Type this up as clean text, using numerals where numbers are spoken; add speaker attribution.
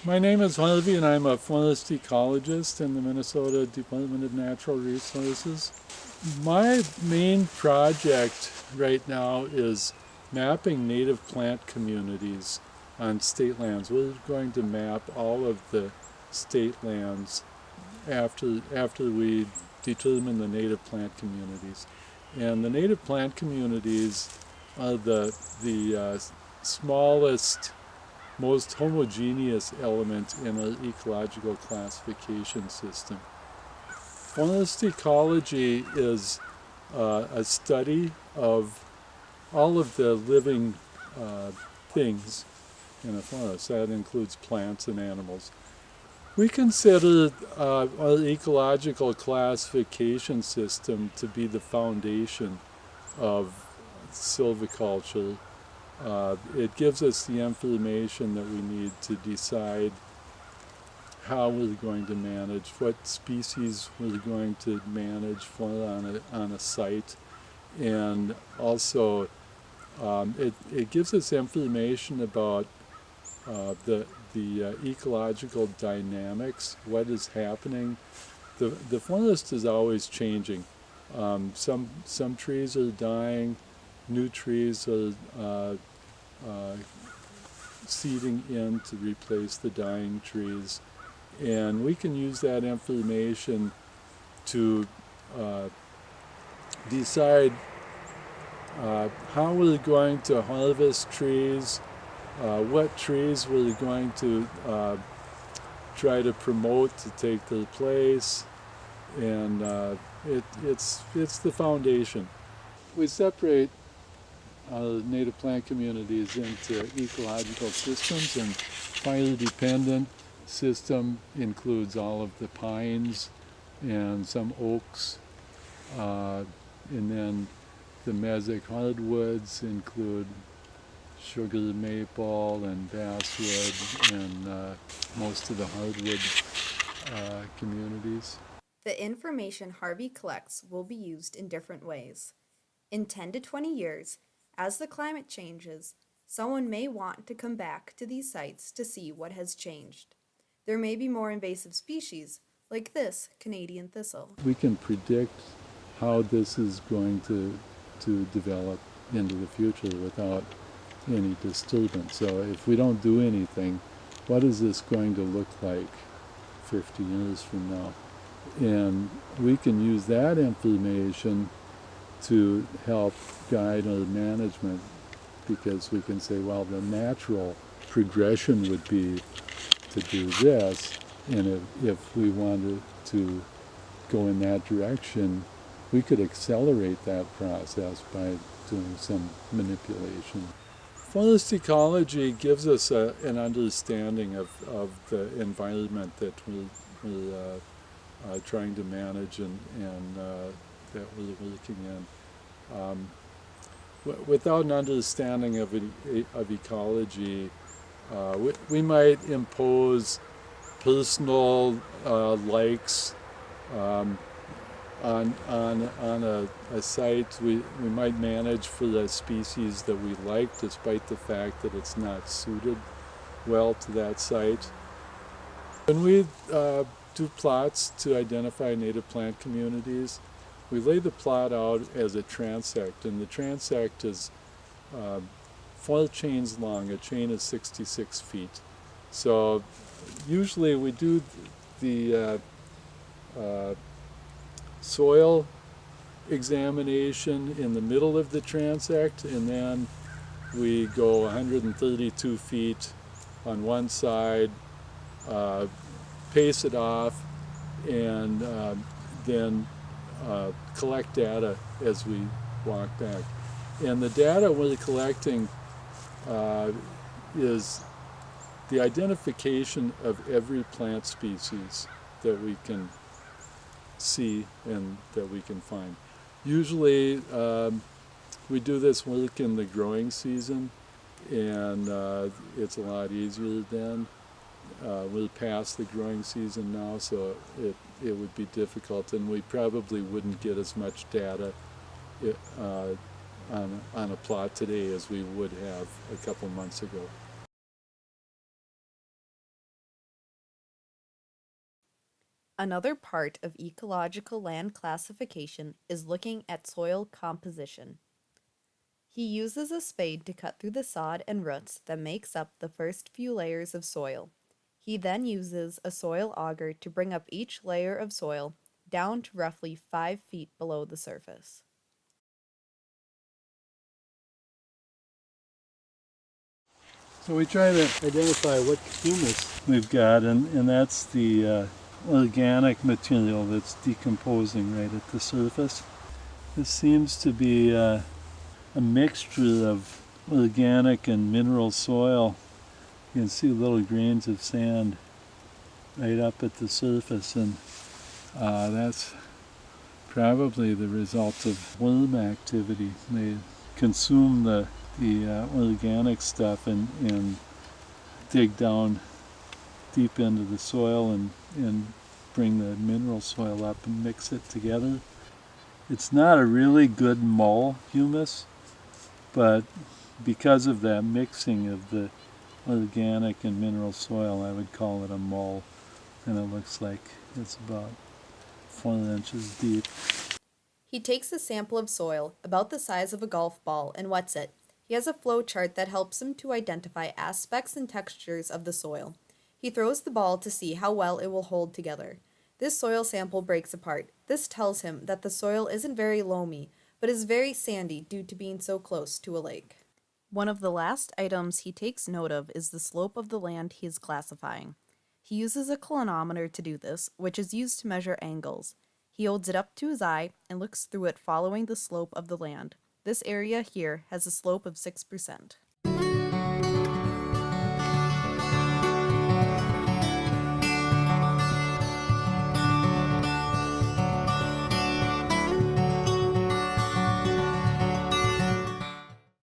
Speaker 1: My name is Harvey and I'm a forest ecologist in the Minnesota Department of Natural Resources. My main project right now is mapping native plant communities on state lands. We're going to map all of the state lands after we determine the native plant communities. And the native plant communities are the smallest, most homogeneous element in an ecological classification system. Forest ecology is a study of all of the living things in a forest. That includes plants and animals. We consider our ecological classification system to be the foundation of silviculture. It gives us the information that we need to decide how we're going to manage, what species we're going to manage for on a site, and also it gives us information about the ecological dynamics, what is happening. The forest is always changing. Some trees are dying, new trees are seeding in to replace the dying trees, and we can use that information to decide how we're going to harvest trees, what trees we're going to try to promote to take their place, and it's the foundation. We separate native plant communities into ecological systems, and fire-dependent system includes all of the pines and some oaks, and then the mesic hardwoods include sugar maple and basswood and most of the hardwood communities.
Speaker 2: The information Harvey collects will be used in different ways. In 10 to 20 years, as the climate changes, someone may want to come back to these sites to see what has changed. There may be more invasive species, like this Canadian thistle.
Speaker 1: We can predict how this is going to develop into the future without any disturbance. So if we don't do anything, what is this going to look like 50 years from now? And we can use that information to help guide our management, because we can say, well, the natural progression would be to do this, and if we wanted to go in that direction, we could accelerate that process by doing some manipulation. Forest ecology gives us an understanding of the environment that we're trying to manage and that we're working in. Without an understanding of ecology, we might impose personal likes on a site. We might manage for the species that we like, despite the fact that it's not suited well to that site. When we do plots to identify native plant communities, we lay the plot out as a transect, and the transect is 4 chains long. A chain is 66 feet. So usually we do the soil examination in the middle of the transect, and then we go 132 feet on one side, pace it off, and then collect data as we walk back. And the data we're collecting is the identification of every plant species that we can see and that we can find. Usually we do this work in the growing season, and it's a lot easier then. We're past the growing season now, so it would be difficult, and we probably wouldn't get as much data on a plot today as we would have a couple months ago.
Speaker 2: Another part of ecological land classification is looking at soil composition. He uses a spade to cut through the sod and roots that makes up the first few layers of soil. He then uses a soil auger to bring up each layer of soil down to roughly 5 feet below the surface.
Speaker 1: So we try to identify what humus we've got, and that's the organic material that's decomposing right at the surface. This seems to be a mixture of organic and mineral soil. You can see little grains of sand right up at the surface, and that's probably the result of worm activity. They consume the organic stuff and dig down deep into the soil and bring the mineral soil up and mix it together. It's not a really good mull humus, but because of that mixing of the organic and mineral soil, I would call it a mull, and it looks like it's about 4 inches deep.
Speaker 2: He takes a sample of soil about the size of a golf ball and wets it. He has a flow chart that helps him to identify aspects and textures of the soil. He throws the ball to see how well it will hold together. This soil sample breaks apart. This tells him that the soil isn't very loamy, but is very sandy due to being so close to a lake. One of the last items he takes note of is the slope of the land he is classifying. He uses a clinometer to do this, which is used to measure angles. He holds it up to his eye and looks through it following the slope of the land. This area here has a slope of 6%.